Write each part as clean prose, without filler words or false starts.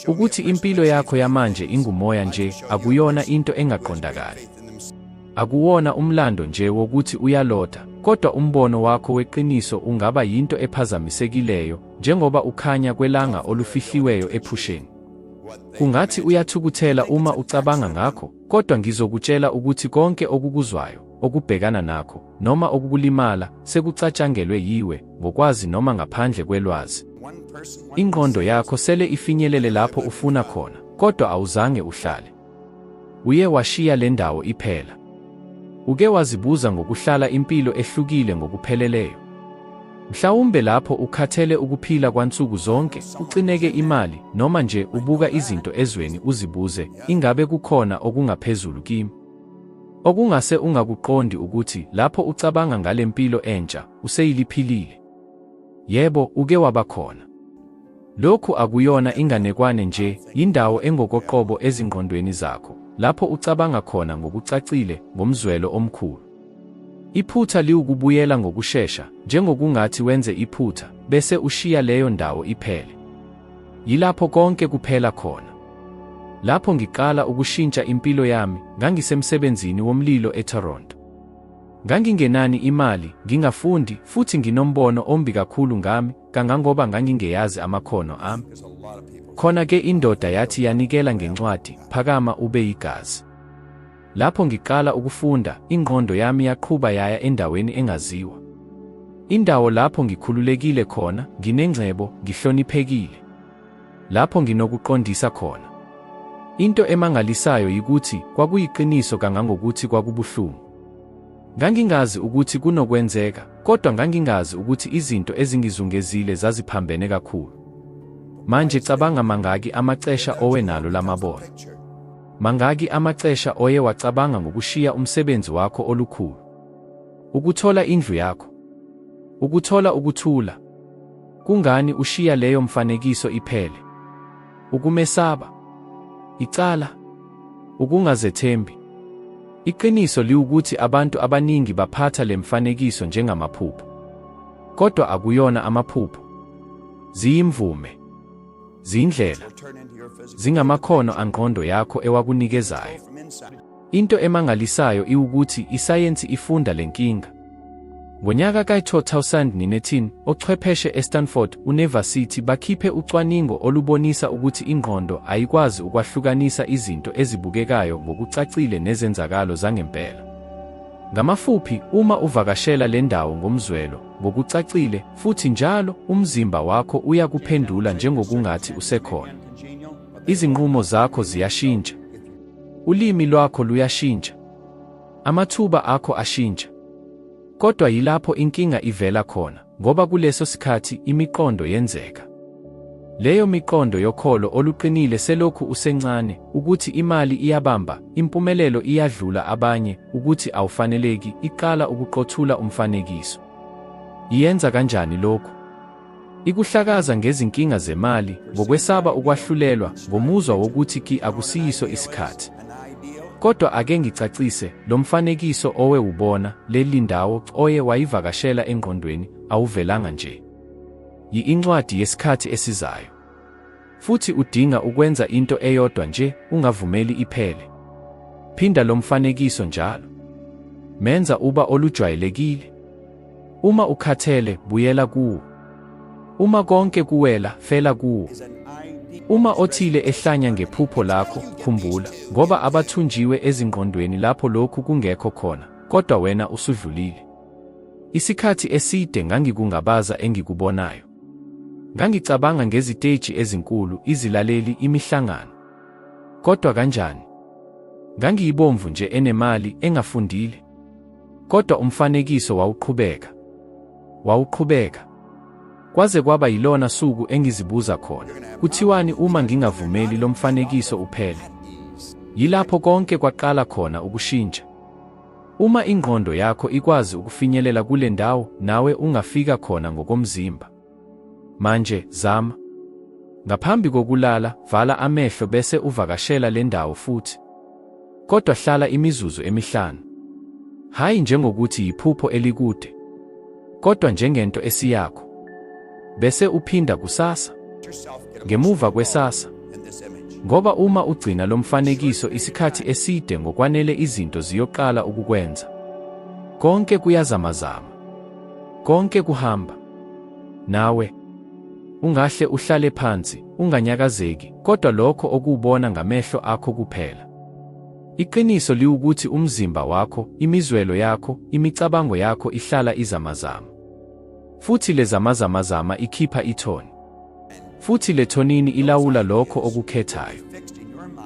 Ukuthi impilo yakho yamanje ingumoya nje akuyona into engaqondakali. Akuwona umlando nje wokuthi uyalotha, kodwa umbono wakho weqiniso ungaba yinto ephazamisekileyo njengoba ukhanya kwelanga olufihliweyo ephusheni. Kungathi uyathukuthela uma ucabanga ngakho, kodwa ngizokutshela ukuthi konke okukuzwayo, okubhekana nakho, noma okukulimala, sekucatshangelwe yiwe, ngokwazi noma ngaphandle kwelwazi. Ingqondo yakho sele ifinyelele lapho ufuna khona, kodwa awuzange uhlale. Uye washiya le ndawo iphela. Uke wazibuza ngokuhlala impilo ehlukile ngokupheleleyo. Mhlawumbe lapho ukhathele ukuphila kwansuku zonke, ucineke imali, noma nje ubuka izinto ezweni uzibuze, ingabe kukhona okungaphezulu kimi? Okungase ungakuqondi ukuthi lapho ucabanga ngale mpilo entsha, useyiliphilile. Yebo, uke waba khona. Lokhu akuyona inganekwane nje, indawo engokoqobo ezingqondweni zakho, lapho ucabanga khona ngokucacile, ngomzwelo omkhulu. Iphutha liwukubuyela ngokushesha, njengokungathi wenze iphutha, bese ushiya leyo ndawo iphele. Yilapho konke kuphela khona. Lapho ngiqala ukushintsha impilo yami, ngangisemsebenzini womlilo eToronto. Ngangingenani imali, ngingafundi, futhi nginombono ombi kakhulu ngami, kangangoba ngangingeyazi amakhono ami. Khona-ke indoda yathi yanikela ngencwadi, phakama ube yigazi. Lapho ngiqala ukufunda, ingqondo yami yaqhuba yaya endaweni engaziwa. Indawo lapho ngikhululekile khona, nginengcebo, ngihloniphekile. Lapho nginokuqondisa khona. Into emangalisayo yikuthi kwakuyiqiniso kangangokuthi kwakubuhlungu. Ngangingazi ukuthi kunokwenzeka, kodwa ngangingazi ukuthi izinto ezingizungezile zaziphambene kakhulu. Manje cabanga mangaki amacesha owenalo lamabono. Mangaki amacesha oye wacabanga ngokushiya umsebenzi wakho olukhulu. Ukuthola indlu yakho. Ukuthola ukuthula. Kungani ushiya leyo mfanekiso iphele? Ukumesaba. Icala. Ukungazethembi. Iqiniso liwukuthi abantu abaningi baphatha le mfanekiso njengamaphupho. Kodwa akuyona amaphupho. Ziyimvume. Zindlela. Zingamakhono angqondo yakho ewakunikezayo. Into emangalisayo iwukuthi isayensi ifunda lenkinga. Ngonyaka ka-2019, ochwepheshe eStanford University bakhiphe ucwaningo olubonisa ukuthi ingqondo ayikwazi ukwahlukanisa izinto ezibukekayo ngokucacile nezenzakalo zangempela. Ngamafuphi, uma uvakashela le ndawo ngomzwelo, ngokucacile, futhi njalo, umzimba wakho uyakuphendula njengokungathi usekhona. Izinqumo zakho ziyashintsha. Ulimi lwakho luyashintsha. Amathuba akho ashintsha. Kodwa yilapho inkinga ivela khona, ngoba kuleso sikhathi imiqondo yenzeka. Leyo miqondo yokholo oluqinile selokhu usencane, ukuthi imali iyabamba, impumelelo iyadlula abanye, ukuthi awufaneleki, iqala ukuqothula umfanekiso. Iyenza kanjani lokhu? Ikuhlakaza ngezinkinga zemali, ngokwesaba ukwahlulelwa, ngomuzwa wokuthi akusiyiso isikhathi. Kodwa ake ngicacise, lo mfanekiso owe ubona, leli ndawo oye wayivakashela engqondweni, awuvelanga nje. Yi-incwadi yesikhathi esizayo. Futhi udinga ukwenza into eyodwa nje, ungavumeli iphele. Phinda lo mfanekiso njalo. Menza uba olujwayelekile. Uma ukhathele, buyela kuwo. Uma konke kuwela, fela kuwo. Uma othile ehlanya ngephupho lakho, khumbula, ngoba abathunjiwe ezingqondweni lapho lokhu kungekho khona, kodwa wena usudlulile. Isikhathi eside ngangikungabaza engikubonayo. Ngangicabanga ngeziteji ezinkulu, izilaleli, imihlangano. Kodwa kanjani? Ngangiyibomvu nje enemali, engafundile. Kodwa umfanekiso wawuqhubeka. Wawuqhubeka. Kwaze kwaba yilona suku engizibuza khona, kuthiwani uma ngingavumeli lo mfanekiso uphele? Yilapho konke kwaqala khona ukushintsha. Uma ingqondo yakho ikwazi ukufinyelela kule ndawo, nawe ungafika khona ngokomzimba. Manje, zama. Ngaphambi kokulala, vala amehlo bese uvakashela le ndawo futhi. Kodwa hlala imizuzu emihlanu. Hayi njengokuthi yiphupho elikude, kodwa njengento esiyakho. Bese uphinda kusasa. Ngemuva kwesasa. Ngoba uma ugcina lo mfanekiso isikhathi eside ngokwanele izinto ziyoqala ukukwenza. Konke kuyazamazama. Konke kuhamba. Nawe ungahle uhlale phansi, unganyakazeki, kodwa lokho okubona ngamehlo akho kuphela. Iqiniso liwukuthi umzimba wakho, imizwelo yakho, imicabango yakho ihlala izamazama. Futhi le zamazamazama ikhipha ithoni. Futhi le thonini ilawula lokho okukhethayo.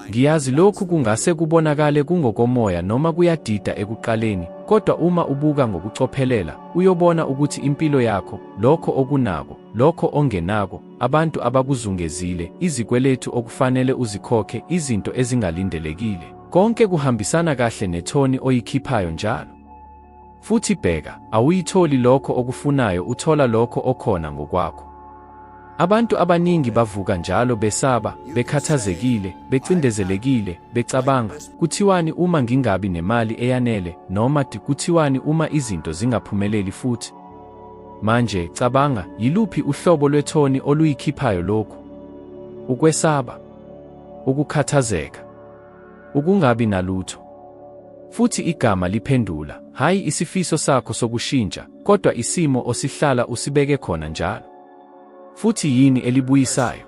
Ngiyazi lokhu kungase kubonakale kungokomoya noma kuyadida ekuqaleni, kodwa uma ubuka ngokucophelela, uyobona ukuthi impilo yakho, lokho okunako, lokho ongenako, abantu abakuzungezile, izikweletu okufanele uzikhokhe, izinto ezingalindelekile, konke kuhambisana kahle nethoni oyikhiphayo njalo. Futhi bheka, awuyitholi lokho okufunayo, uthola lokho okhona ngokwakho. Abantu abaningi bavuka njalo besaba, bekhathazekile, becindezelekile, becabanga, kuthiwani uma ngingabi nemali eyanele, noma kuthiwani uma izinto zingaphumeleli futhi. Manje cabanga, yiluphi uhlobo lwethoni oluyikhiphayo lokhu? Ukwesaba, ukukhathazeka, ukungabi nalutho. Futhi igama liphendula, hayi isifiso sakho sokushintsha, kodwa isimo osihlala usibeke khona njalo. Futhi yini elibuyisayo?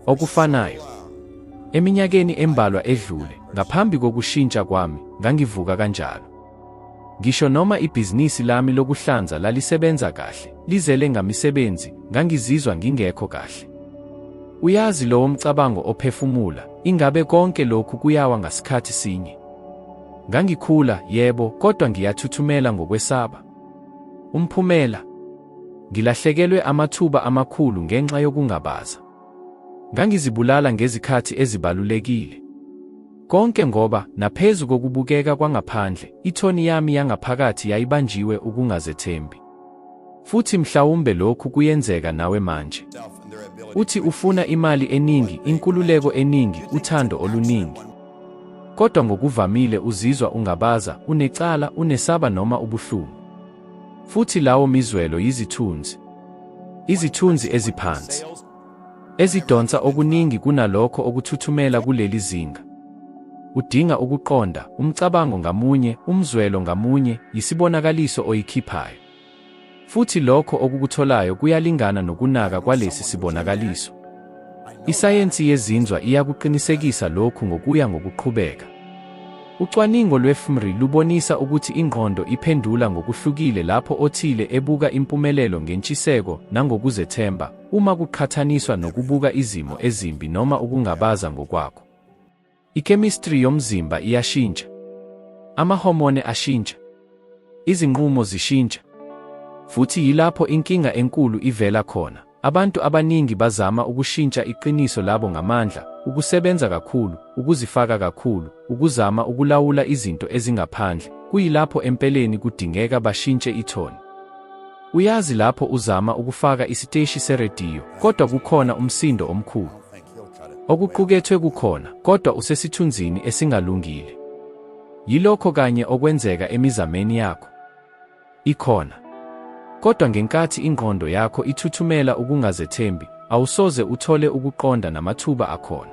Okufanayo. Eminyakeni embalwa edlule, ngaphambi kokushintsha kwami, ngangivuka kanjalo. Ngisho noma ibhizinisi lami lokuhlanza lalisebenza kahle, lizele ngamisebenzi, ngangizizwa ngingekho kahle. Uyazi lowo mcabango ophefumula, ingabe konke lokhu kuyawa ngasikhathi sinye. Ngangikhula, yebo, kodwa ngiyathuthumela ngokwesaba. Umphumela, ngilahlekelwe amathuba amakhulu ngenxa yokungabaza. Ngangizibulala ngezikhathi ezibalulekile. Konke ngoba, naphezu kokubukeka kwangaphandle, ithoni yami yangaphakathi yayibanjiwe ukungazethembi. Futhi mhlawumbe lokhu kuyenzeka nawe manje. Uthi ufuna imali eningi, inkululeko eningi, uthando oluningi. Kodwa ngokuvamile uzizwa ungabaza, unecala, unesaba noma ubuhlungu. Futhi lawo mizwelo yizithunzi. Izithunzi eziphansi, ezidonsa okuningi kunalokho okuthuthumela kuleli zinga. Udinga ukuqonda, umcabango ngamunye, umzwelo ngamunye, yisibonakaliso oyikhiphayo. Futhi lokho okukutholayo kuyalingana nokunaka kwalesi sibonakaliso. Isayensi yezinzwa iyakuqinisekisa lokhu ngokuya ngokuqhubeka. Ucwaningo lweFMRI lubonisa ukuthi ingqondo iphendula ngokuhlukile lapho othile ebuka impumelelo ngentshiseko nangokuzethemba, uma kuqhathaniswa nokubuka izimo ezimbi noma ukungabaza ngokwakho. Ikhemistri yomzimba iyashintsha. Amahomone ashintsha. Izinqumo zishintsha. Futhi yilapho inkinga enkulu ivela khona. Abantu abaningi bazama ukushintsha iqiniso labo ngamandla, ukusebenza kakhulu, ukuzifaka kakhulu, ukuzama ukulawula izinto ezingaphandle, kuyilapho empeleni kudingeka bashintshe ithoni. Uyazi lapho uzama ukufaka isiteshi serediyo, kodwa kukhona umsindo omkhulu. Okuqukethwe kukhona, kodwa usesithunzini esingalungile. Yilokho kanye okwenzeka emizameni yakho. Ikhona. Kodwa ngenkathi ingqondo yakho ithuthumela ukungazethembi, awusoze uthole ukuqonda namathuba akhona.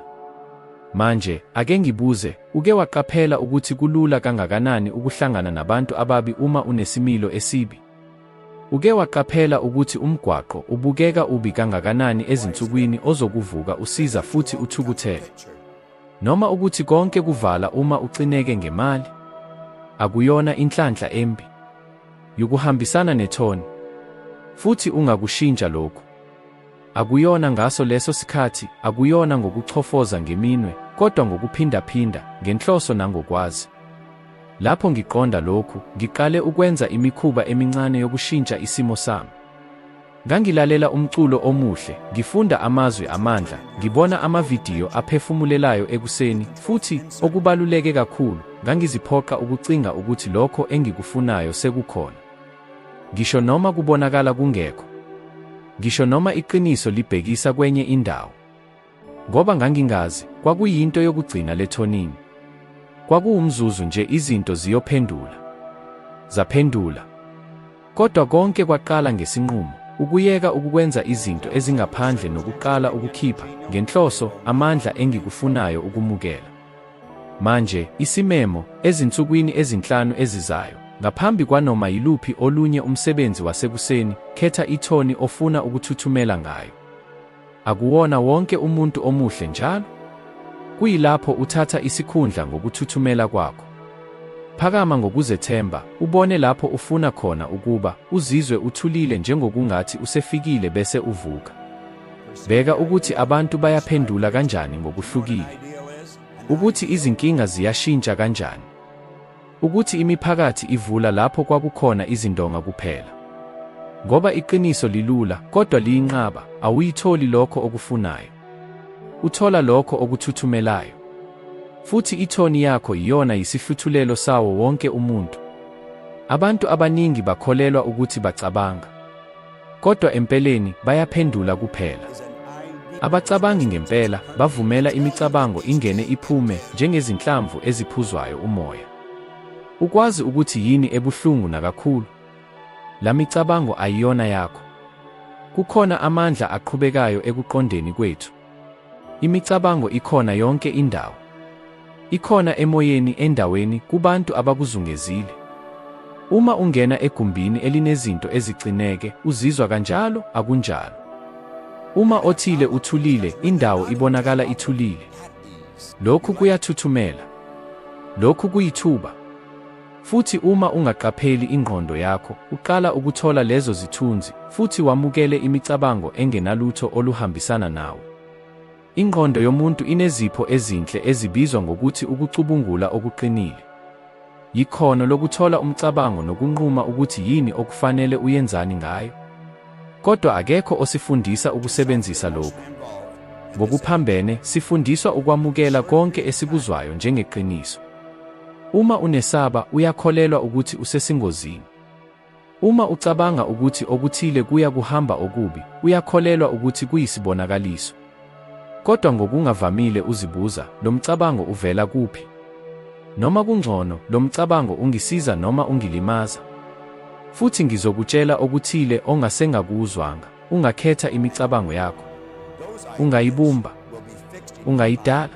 Manje, ake ngibuze, uke waqaphela ukuthi kulula kangakanani ukuhlangana nabantu ababi uma unesimilo esibi? Uke waqaphela ukuthi umgwaqo ubukeka ubi kangakanani ezinsukwini ozokuvuka usiza futhi uthukuthele? Noma ukuthi konke kuvala uma ucineke ngemali? Akuyona inhlanhla embi. Yukuhambisana nethoni. Futhi ungakushintsha lokhu. Akuyona ngaso leso sikhathi, akuyona ngokuchofoza ngeminwe, kodwa ngokuphindaphinda, ngenhloso nangokwazi. Lapho ngiqonda lokhu, ngiqale ukwenza imikhuba emincane yokushintsha isimo sami. Ngangilalela umculo omuhle, ngifunda amazwi amandla, ngibona amavidiyo aphefumulelayo ekuseni, futhi okubaluleke kakhulu, ngangiziphoqa ukucinga ukuthi lokho engikufunayo sekukhona. Ngisho noma kubonakala kungekho. Ngisho noma iqiniso libhekisa kwenye indawo. Ngoba ngangingazi, kwakuyinto yokugcina lethonini. Kwakuwumzuzu nje izinto ziyophendula. Zaphendula. Kodwa konke kwaqala ngesinqumo, ukuyeka ukukwenza izinto ezingaphandle nokuqala ukukhipha ngenhloso amandla engikufunayo ukumukela. Manje, isimemo, ezinsukwini ezinhlanu ezizayo, ngaphambi kwanoma yiluphi olunye umsebenzi wasekuseni, khetha ithoni ofuna ukuthuthumela ngayo. Akuwona wonke umuntu omuhle njalo? Kuyilapho uthatha isikhundla ngokuthuthumela kwakho. Phakama ngokuzethemba, ubone lapho ufuna khona ukuba uzizwe uthulile njengokungathi usefikile bese uvuka. Bheka ukuthi abantu bayaphendula kanjani ngokuhlukile. Ukuthi izinkinga ziyashintsha kanjani. Ukuthi imiphakathi ivula lapho kwakukhona izindonga kuphela. Ngoba iqiniso lilula, kodwa liyinqaba, awuyitholi lokho okufunayo. Uthola lokho okuthuthumelayo. Futhi ithoni yakho iyona yisihluthulelo sawo wonke umuntu. Abantu abaningi bakholelwa ukuthi bacabanga, kodwa empeleni bayaphendula kuphela. Abacabangi ngempela bavumela imicabango ingene iphume njengezinhlamvu eziphuzwayo umoya. Ukwazi ukuthi yini ebuhlungu nakakhulu? La micabango ayiyona yakho. Kukhona amandla aqhubekayo ekuqondeni kwethu. Imicabango ikhona yonke indawo. Ikhona emoyeni, endaweni, kubantu abakuzungezile. Uma ungena egumbini elinezinto ezicineke, uzizwa kanjalo, akunjalo. Uma othile uthulile, indawo ibonakala ithulile. Lokhu kuyathuthumela. Lokhu kuyithuba. Futhi uma ungaqapheli ingqondo yakho, uqala ukuthola lezo zithunzi, futhi wamukele imicabango engenalutho oluhambisana nawe. Ingqondo yomuntu inezipho ezinhle ezibizwa ngokuthi ukucubungula okuqinile. Yikhono lokuthola umcabango nokunquma ukuthi yini okufanele uyenzani ngayo. Kodwa akekho osifundisa ukusebenzisa lokhu. Ngokuphambene, sifundiswa ukwamukela konke esikuzwayo njengeqiniso. Uma unesaba, uyakholelwa ukuthi usesingozini. Uma ucabanga ukuthi okuthile kuya kuhamba okubi, uyakholelwa ukuthi kuyisibonakaliso. Kodwa ngokungavamile uzibuza, lo mcabango uvela kuphi? Noma kungcono, lo mcabango ungisiza noma ungilimaza? Futhi ngizokutshela okuthile ongasengakuzwanga, ungakhetha imicabango yakho. Ungayibumba. Ungayidala.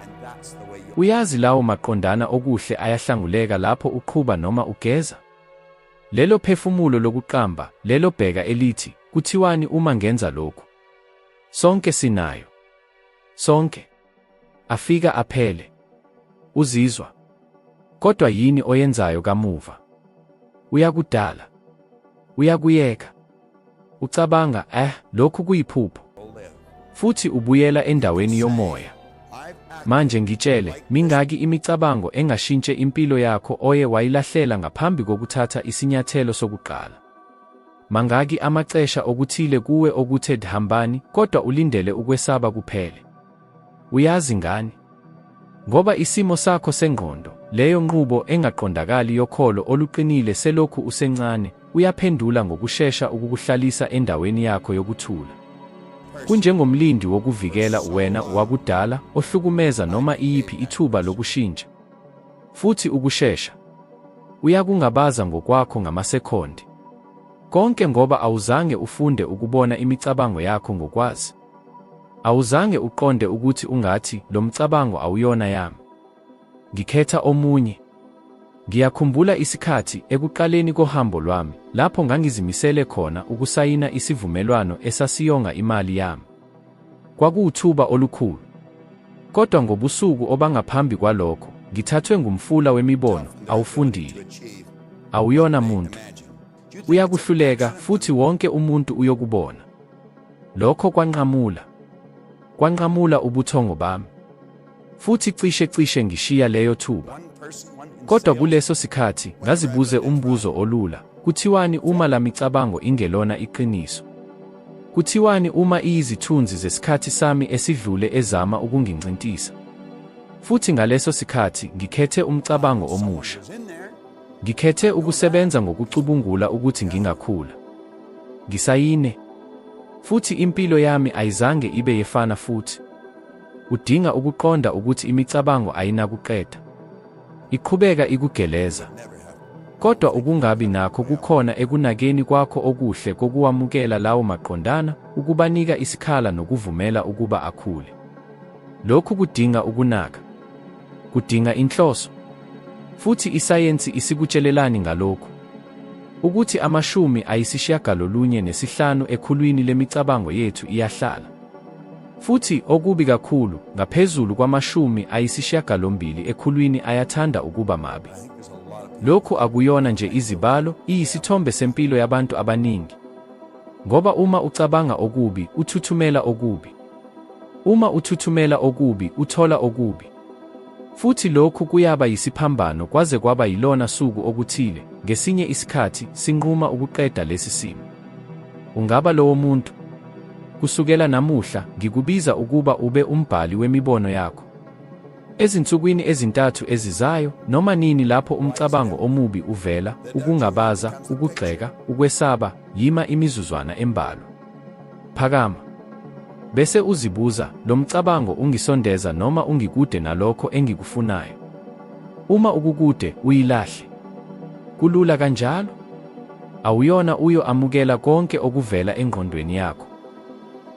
Uyazi lawo maqondana okuhle ayahlanguleka lapho uqhuba noma ugeza? Lelo phefumulo lokuqamba, lelo bheka elithi, kuthiwani uma ngenza lokhu? Sonke sinayo. Sonke. Afika aphele. Uzizwa. Kodwa yini oyenzayo kamuva? Uyakudala. Uyakuyeka. Ucabanga, lokhu kuyiphupho. Futhi ubuyela endaweni yomoya. Manje ngitshele, mingaki imicabango engashintshe impilo yakho oye wayilahlela ngaphambi kokuthatha isinyathelo sokuqala? Mangaki amacesha okuthile kuwe okuthe hambani, kodwa ulindele ukwesaba kuphele? Uyazi ngani? Ngoba isimo sakho sengqondo, leyo nqubo engaqondakali yokholo oluqinile selokhu usencane, uyaphendula ngokushesha ukukuhlalisa endaweni yakho yokuthula. Kunjengomlindi wokuvikela wena wakudala ohlukumeza noma iyiphi ithuba lokushintsha. Futhi ukushesha uyakungabaza ngokwakho ngamasekondi. Konke ngoba awuzange ufunde ukubona imicabango yakho ngokwazi. Awuzange uqonde ukuthi ungathi lo mcabango awuyona yami. Ngikhetha omunye. Ngiyakhumbula isikhathi ekuqaleni kohambo lwami, lapho ngangizimisele khona ukusayina isivumelwano esasiyonga imali yami. Kwakuwuthuba olukhulu. Kodwa ngobusuku obangaphambi kwalokho, ngithathwe ngumfula wemibono, awufundile. Awuyona muntu. Uyakuhluleka futhi wonke umuntu uyokubona. Lokho kwanqamula ubuthongo bami. Futhi cishe ngishiya leyo thuba. Kodwa kuleso sikhathi ngazibuze umbuzo olula, kuthiwani uma la micabango ingelona iqiniso? Kuthiwani uma iyizithunzi zesikhathi sami esidlule ezama ukungincintisa? Futhi ngaleso sikhathi ngikhethe umcabango omusha. Ngikhethe ukusebenza ngokucubungula ukuthi ngingakhula. Ngisayine. Futhi impilo yami ayizange ibe yefana futhi. Udinga ukuqonda ukuthi imicabango ayinakuqeda. Iqhubeka ikugeleza. Kodwa ukungabi nakho kukhona ekunakeni kwakho okuhle kokuwamukela lawo maqondana, ukubanika isikhala nokuvumela ukuba akhule. Lokhu kudinga ukunaka. Kudinga inhloso. Futhi isayensi isikutshelelani ngalokhu? Ukuthi 95% ekhulwini lemicabango yethu iyahlala. Futhi okubi kakhulu, ngaphezulu kwama80% ekhulwini ayathanda ukuba mabi. Lokhu akuyona nje izibalo, iyisithombe sempilo yabantu abaningi. Ngoba uma ucabanga okubi, uthuthumela okubi. Uma uthuthumela okubi, uthola okubi. Futhi lokhu kuyaba yisiphambano kwaze kwaba yilona suku okuthile, ngesinye isikhathi, sinquma ukuqeda lesi simo. Ungaba lowo muntu? Kusukela namuhla, ngikubiza ukuba ube umbhali wemibono yakho. Ezinsukwini ezintathu ezizayo, noma nini lapho umcabango omubi uvela, ukungabaza, ukugxeka, ukwesaba, yima imizuzwana embalwa. Phakama. Bese uzibuza, lo mcabango ungisondeza noma ungikude nalokho engikufunayo? Uma ukukude, uyilahle. Kulula kanjalo? Awuyona uyo amukela konke okuvela engqondweni yakho.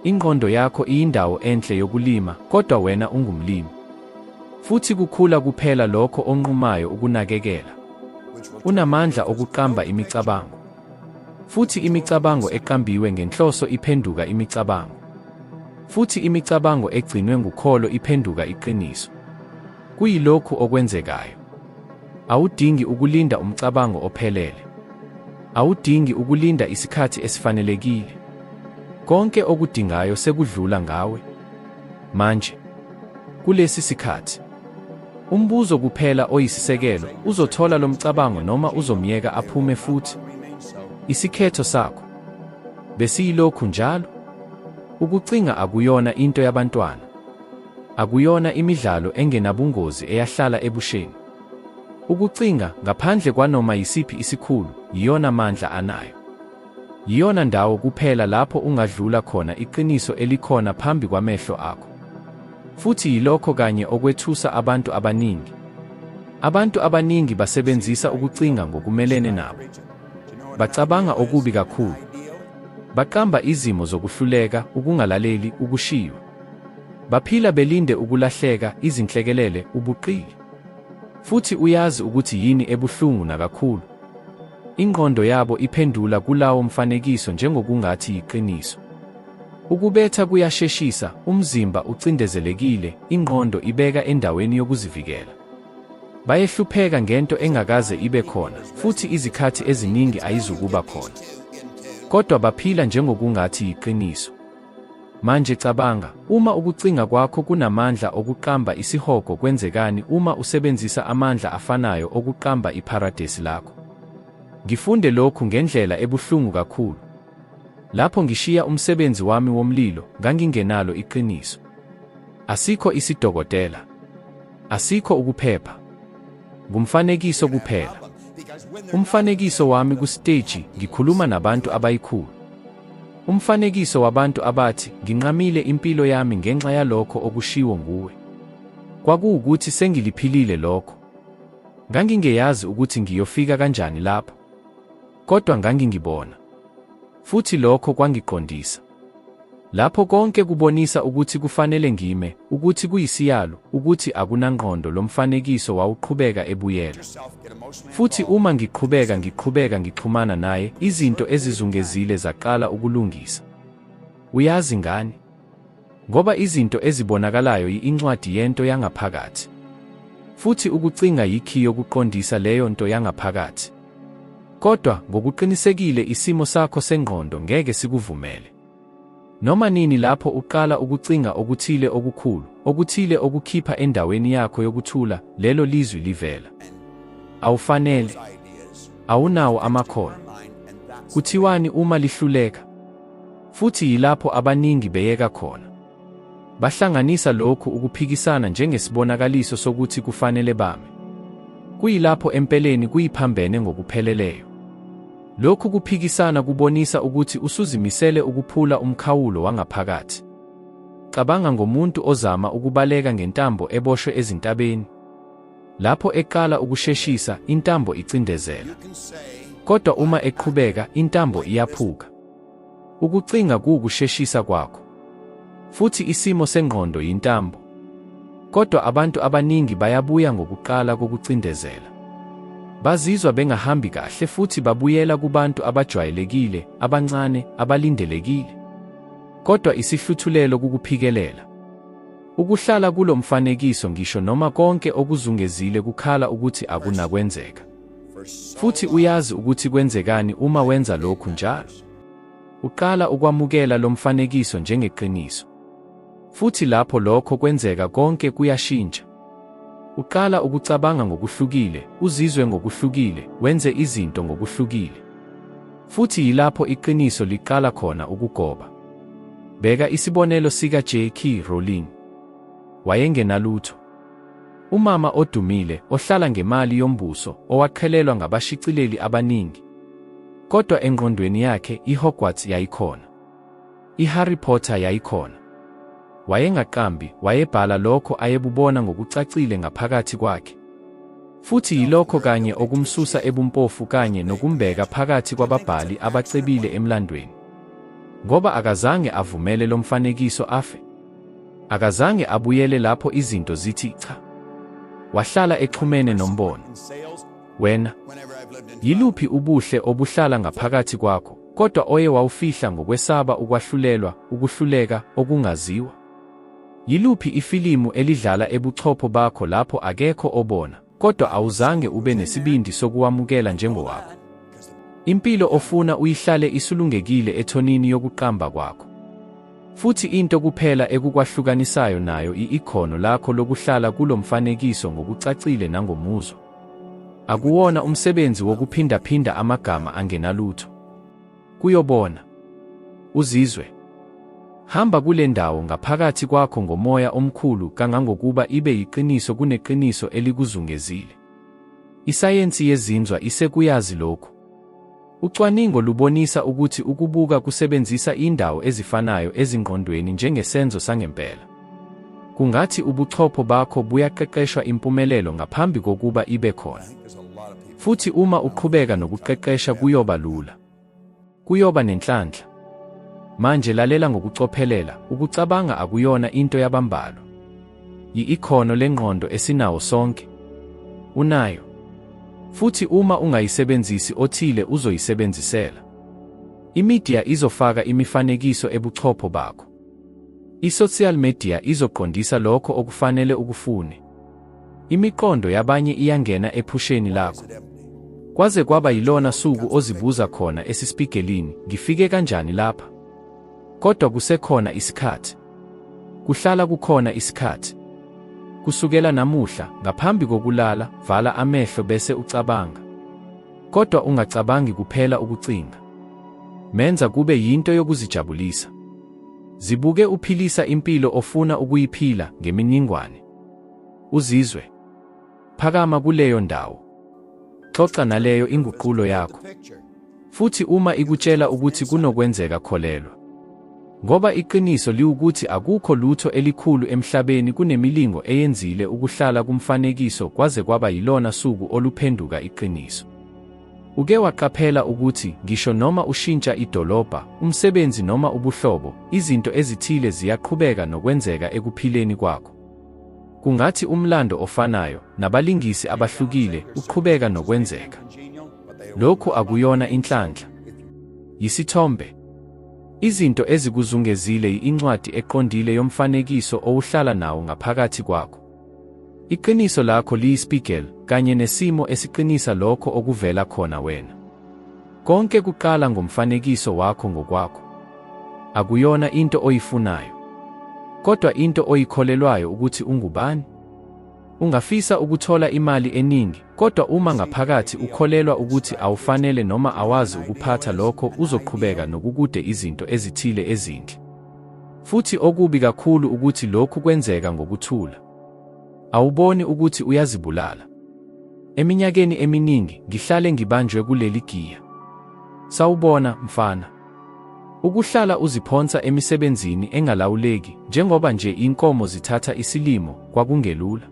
Ingqondo yakho iyindawo enhle yokulima, kodwa wena ungumlimi. Futhi kukhula kuphela lokho onqumayo ukunakekela. Unamandla okuqamba imicabango. Futhi imicabango eqambiwe ngenhloso iphenduka imicabango. Futhi imicabango egcinwe ngukholo iphenduka iqiniso. Kuyilokhu okwenzekayo. Awudingi ukulinda umcabango ophelele. Awudingi ukulinda isikhathi esifanelekile. Konke okudingayo sekudlula ngawe. Manje, kulesi sikhathi, umbuzo kuphela oyisisekelo, uzothola lo mcabango noma uzomyeka aphume futhi? Isikhetho sakho. Besiyilokhu njalo? Ukucinga akuyona into yabantwana. Akuyona imidlalo engenabungozi eyahlala ebusheni. Ukucinga, ngaphandle kwanoma yisiphi isikhulu, yiyona mandla anayo. Yiyona ndawo kuphela lapho ungadlula khona iqiniso elikhona phambi kwamehlo akho. Futhi yilokho kanye okwethusa abantu abaningi. Abantu abaningi basebenzisa ukucinga ngokumelene nabo. Bacabanga okubi kakhulu. Baqamba izimo zokuhluleka, ukungalaleli, ukushiywa. Baphila belinde ukulahleka, izinhlekelele, ubuqili. Futhi uyazi ukuthi yini ebuhlungu nakakhulu. Ingqondo yabo iphendula kulawo mfanekiso njengokungathi yiqiniso. Ukubetha kuyasheshisa, umzimba ucindezelekile, ingqondo ibeka endaweni yokuzivikela. Bayehlupheka ngento engakaze ibe khona, futhi izikhathi eziningi ayizukuba khona. Kodwa baphila njengokungathi yiqiniso. Manje cabanga, uma ukucinga kwakho kunamandla okuqamba isihogo kwenzekani uma usebenzisa amandla afanayo okuqamba iparadesi lakho? Ngifunde lokhu ngendlela ebuhlungu kakhulu. Lapho ngishiya umsebenzi wami womlilo, ngangingenalo iqiniso. Asikho isidokotela. Asikho ukuphepha. Ngumfanekiso kuphela. Umfanekiso wami kustage, ngikhuluma nabantu abayikhulu. Umfanekiso wabantu abathi, nginqamile impilo yami ngenxa yalokho okushiwo nguwe. Kwakuwukuthi sengiliphilile lokho. Ngangingeyazi ukuthi ngiyofika kanjani lapho. Kodwa ngangingibona. Futhi lokho kwangiqondisa. Lapho konke kubonisa ukuthi kufanele ngime, ukuthi kuyisiyalo, ukuthi akunangqondo lomfanekiso wawuqhubeka ebuyela. Futhi uma ngiqhubeka ngixhumana naye, izinto ezizungezile zaqala ukulungisa. Uyazi ngani? Ngoba izinto ezibonakalayo yincwadi yento yangaphakathi. Futhi ukucinga yikhi yokuqondisa leyo nto yangaphakathi. Kodwa ngokuqinisekile isimo sakho sengqondo ngeke sikuvumele. Noma nini lapho uqala ukucinga okuthile okukhulu, okuthile okukhipha endaweni yakho yokuthula, lelo lizwi livela. Awufanele. Awunawo amakhono. Kuthiwani uma lihluleka? Futhi yilapho abaningi beyeka khona. Bahlanganisa lokhu ukuphikisana njengesibonakaliso sokuthi kufanele bame. Kuyilapho empeleni kuyiphambene ngokupheleleyo. Lokhu kuphikisana kubonisa ukuthi usuzimisele ukuphula umkhawulo wangaphakathi. Cabanga ngomuntu ozama ukubaleka ngentambo eboshwe ezintabeni. Lapho eqala ukusheshisa, intambo icindezela. Kodwa uma eqhubeka, intambo iyaphuka. Ukucinga kuwukusheshisa kwakho. Futhi isimo sengqondo yintambo. Kodwa abantu abaningi bayabuya ngokuqala kokucindezela. Bazizwa bengahambi kahle futhi babuyela kubantu abajwayelekile, abancane, abalindelekile. Kodwa isihluthulelo kukuphikelela. Ukuhlala kulo mfanekiso ngisho noma konke okuzungezile kukhala ukuthi akunakwenzeka. Futhi uyazi ukuthi kwenzekani uma wenza lokhu njalo. Uqala ukwamukela lo mfanekiso njengeqiniso. Futhi lapho lokho kwenzeka konke kuyashintsha. Uqala ukucabanga ngokuhlukile, uzizwe ngokuhlukile, wenze izinto ngokuhlukile. Futhi yilapho iqiniso liqala khona ukugoba. Beka isibonelo sika-J.K. Rowling. Wayengenalutho. Umama odumile, ohlala ngemali yombuso, owaqhelelwa ngabashicileli abaningi. Kodwa engqondweni yakhe, iHogwarts yayikhona. iHarry Potter yayikhona. Wayengaqambi, wayebhala lokho ayebubona ngokucacile ngaphakathi kwakhe. Futhi yilokho kanye okumsusa ebumpofu kanye nokumbeka phakathi kwababhali abacebile emlandweni. Ngoba akazange avumele lo mfanekiso afe. Akazange abuyele lapho izinto zithi cha. Wahlala exhumene nombono. Wena, yiluphi ubuhle obuhlala ngaphakathi kwakho, kodwa oye wawufihla ngokwesaba ukwahlulelwa, ukuhluleka, okungaziwa? Yiluphi ifilimu elidlala ebuchopho bakho lapho akekho obona, kodwa awuzange ube nesibindi sokuwamukela njengowakho? Impilo ofuna uyihlale isulungekile ethonini yokuqamba kwakho. Futhi into kuphela ekukwahlukanisayo nayo ikhono lakho lokuhlala kulo mfanekiso ngokucacile nangomuzo. Akuwona umsebenzi wokuphindaphinda amagama angenalutho. Kuyobona. Uzizwe. Hamba kule ndawo ngaphakathi kwakho ngomoya omkhulu kangangokuba ibe yiqiniso kuneqiniso elikuzungezile. Isayensi yezinzwa isekuyazi lokhu. Ucwaningo lubonisa ukuthi ukubuka kusebenzisa indawo ezifanayo ezingqondweni njengesenzo sangempela. Kungathi ubuchopho bakho buyaqeqeshwa impumelelo ngaphambi kokuba ibe khona. Futhi uma uqhubeka nokuqeqesha kuyoba lula. Kuyoba nenhlanhla. Manje lalela ngokucophelela, ukucabanga akuyona into yabambalo. Ikhono lengqondo esinawo sonke. Unayo. Futhi uma ungayisebenzisi othile uzoyisebenzisela. Imedia izofaka imifanekiso ebuchopho bakho. I-social media izoqondisa lokho okufanele ukufune. Imiqondo yabanye iyangena ephusheni lakho. Kwaze kwaba yilona suku ozibuza khona esispigelini, ngifike kanjani lapha? Kodwa kusekhona isikhathi. Kuhlala kukhona isikhathi. Kusukela namuhla, ngaphambi kokulala, vala amehlo bese ucabanga. Kodwa ungacabangi kuphela ukucinga. Menza kube yinto yokuzijabulisa. Zibuke uphilisa impilo ofuna ukuyiphila ngeminingwane. Uzizwe. Phakama kuleyo ndawo. Xoxa naleyo inguqulo yakho. Futhi uma ikutshela ukuthi kunokwenzeka kholelwa. Ngoba iqiniso liwukuthi akukho lutho elikhulu emhlabeni kunemilingo eyenzile ukuhlala kumfanekiso kwaze kwaba yilona suku oluphenduka iqiniso. Uke waqaphela ukuthi ngisho noma ushintsha idolobha, umsebenzi noma ubuhlobo, izinto ezithile ziyaqhubeka nokwenzeka ekuphileni kwakho. Kungathi umlando ofanayo nabalingisi abahlukile uqhubeka nokwenzeka. Lokhu akuyona inhlanhla. Yisithombe. Izinto ezikuzungezile incwadi eqondile yomfanekiso owuhlala nawo ngaphakathi kwakho. Iqiniso lakho liyispigel kanye nesimo esiqinisa lokho okuvela khona wena. Konke kuqala ngomfanekiso wakho ngokwakho. Akuyona into oyifunayo. Kodwa into oyikholelwayo ukuthi ungubani. Ungafisa ukuthola imali eningi, kodwa uma ngaphakathi ukholelwa ukuthi awufanele noma awazi ukuphatha lokho, uzoqhubeka nokukude izinto ezithile ezinhle. Futhi okubi kakhulu ukuthi lokhu kwenzeka ngokuthula. Awuboni ukuthi uyazibulala. Eminyakeni eminingi ngihlale ngibanjwe kuleli giya. Sawubona mfana. Ukuhlala uziphonsa emisebenzini engalawuleki njengoba nje inkomo zithatha isilimo kwakungelula.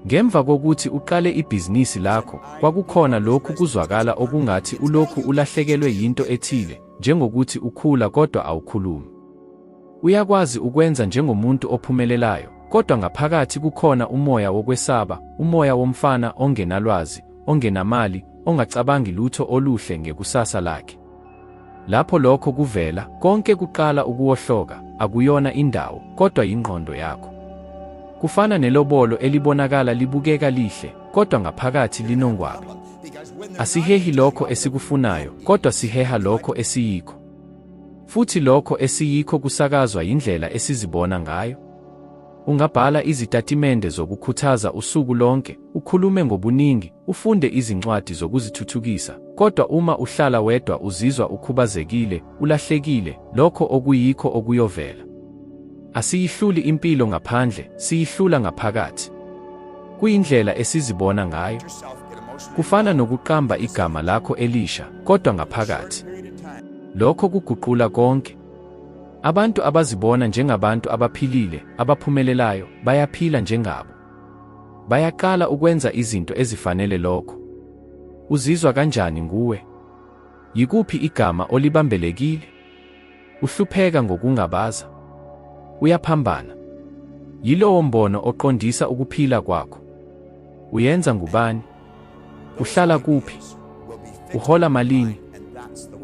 Ngemva kokuthi uqale ibhizinisi lakho, kwakukhona lokhu kuzwakala okungathi ulokhu ulahlekelwe yinto ethile, njengokuthi ukhula kodwa awukhulumi. Uyakwazi ukwenza njengomuntu ophumelelayo, kodwa ngaphakathi kukhona umoya wokwesaba, umoya womfana ongenalwazi, ongenamali, ongacabangi lutho oluhle ngekusasa lakhe. Lapho lokho kuvela, konke kuqala ukuwohloka, akuyona indawo, kodwa ingqondo yakho. Kufana nelobolo elibonakala libukeka lihle, kodwa ngaphakathi linongwabi. Asihehi lokho esikufunayo, kodwa siheha lokho esiyikho. Futhi lokho esiyikho kusakazwa yindlela esizibona ngayo. Ungabhala izitatimende zokukhuthaza usuku lonke, ukhulume ngobuningi, ufunde izincwadi zokuzithuthukisa, kodwa uma uhlala wedwa uzizwa ukhubazekile, ulahlekile, lokho okuyikho okuyovela. Asiyihluli impilo ngaphandle, siyihlula ngaphakathi. Kuyindlela esizibona ngayo. Kufana nokuqamba igama lakho elisha, kodwa ngaphakathi. Lokho kuguqula konke. Abantu abazibona njengabantu abaphilile, abaphumelelayo, bayaphila njengabo. Bayaqala ukwenza izinto ezifanele lokho. Uzizwa kanjani nguwe? Yikuphi igama olibambelekile? Uhlupheka ngokungabaza? Uyaphambana? Yilowo mbono oqondisa ukuphila kwakho. Uyenza ngubani? Uhlala kuphi? Uhola malini?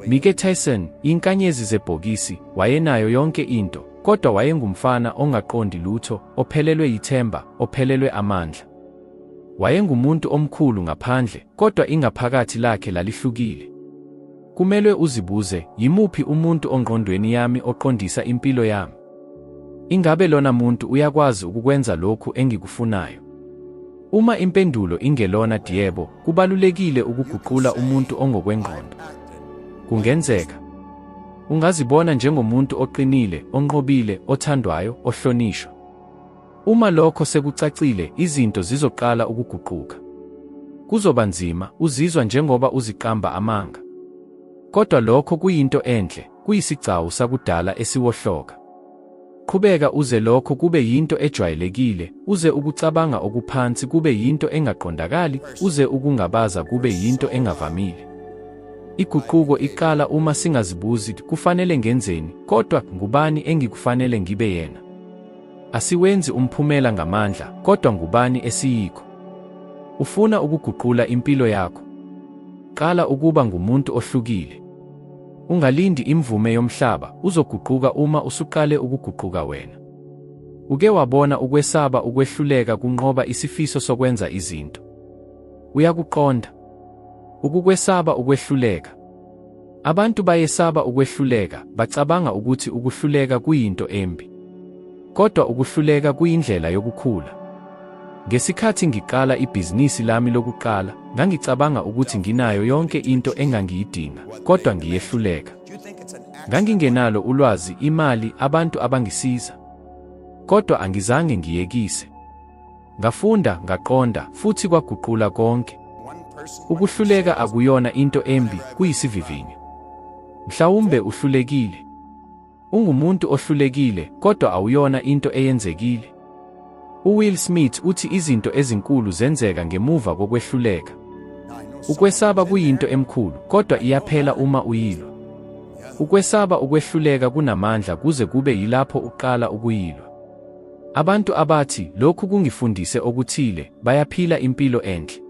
Mike Tyson, inkanyezi zebhokisi, wayenayo yonke into, kodwa wayengumfana ongaqondi lutho, ophelelwe yithemba, ophelelwe amandla. Wayengumuntu omkhulu ngaphandle, kodwa ingaphakathi lakhe lalihlukile. Kumele uzibuze, yimuphi umuntu ongqondweni yami oqondisa impilo yami? Ingabe lona muntu uyakwazi ukukwenza lokhu engikufunayo? Uma impendulo ingelona yebo, kubalulekile ukuguqula umuntu ongokwengqondo. Kungenzeka ungazibona njengomuntu oqinile, onqobile, othandwayo, ohlonishwa. Uma lokho sekucacile, izinto zizoqala ukuguquka. Kuzoba nzima, uzizwa njengoba uziqamba amanga. Kodwa lokho kuyinto enhle, kuyisigcawu sakudala esiwohloka. Qhubeka uze lokho kube yinto ejwayelekile, uze ukucabanga okuphansi kube yinto engaqondakali, uze ukungabaza kube yinto engavamile. Iguquko iqala uma singazibuzi kufanele ngenzeni, kodwa ngubani engikufanele ngibe yena. Asiwenzi umphumela ngamandla, kodwa ngubani esiyikho. Ufuna ukuguqula impilo yakho? Qala ukuba ngumuntu ohlukile. Ungalindi imvume yomhlaba, uzoguquka uma usuqale ukuguquka wena. Uke wabona ukwesaba ukwehluleka kunqoba isifiso sokwenza izinto? Uyakuqonda ukukwesaba ukwehluleka. Abantu bayesaba ukwehluleka, bacabanga ukuthi ukuhluleka kuyinto embi. Kodwa ukuhluleka kuyindlela yokukhula. Ngesikhathi ngiqala ibhizinisi lami lokuqala, ngangicabanga ukuthi nginayo yonke into engangiyidinga, kodwa ngiyehluleka. Ngangingenalo ulwazi, imali, abantu abangisiza. Kodwa angizange ngiyekise. Ngafunda, ngaqonda, futhi kwaguqula konke. Ukuhluleka akuyona into embi, kuyisivivinyo. Mhlawumbe uhlulekile. Ungumuntu ohlulekile, kodwa awuyona into eyenzekile. UWill Smith uthi izinto ezinkulu zenzeka ngemuva kokwehluleka. Ukwesaba kuyinto emkhulu, kodwa iyaphela uma uyilwa. Ukwesaba ukwehluleka kunamandla kuze kube yilapho uqala ukuyilwa. Abantu abathi, lokhu kungifundise okuthile, bayaphila impilo enhle.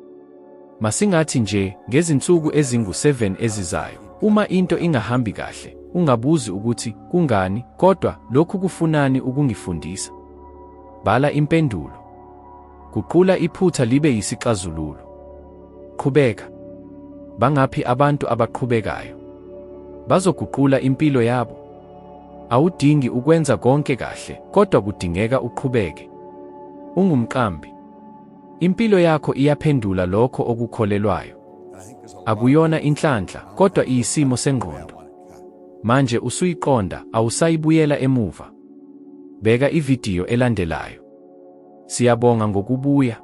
Masingathi nje, ngezinsuku ezingu-7 ezizayo, uma into ingahambi kahle, ungabuzi ukuthi, kungani, kodwa, lokhu kufunani ukungifundisa? Bhala impendulo. Guqula iphutha libe yisixazululo. Qhubeka. Bangaphi abantu abaqhubekayo? Bazoguqula impilo yabo. Awudingi ukwenza konke kahle, kodwa kudingeka uqhubeke. Ungumqambi. Impilo yakho iyaphendula lokho okukholelwayo. Akuyona inhlanhla, kodwa iyisimo sengqondo. Manje usuyiqonda, awusayibuyela emuva. Bheka ividiyo elandelayo. Siyabonga ngokubuya.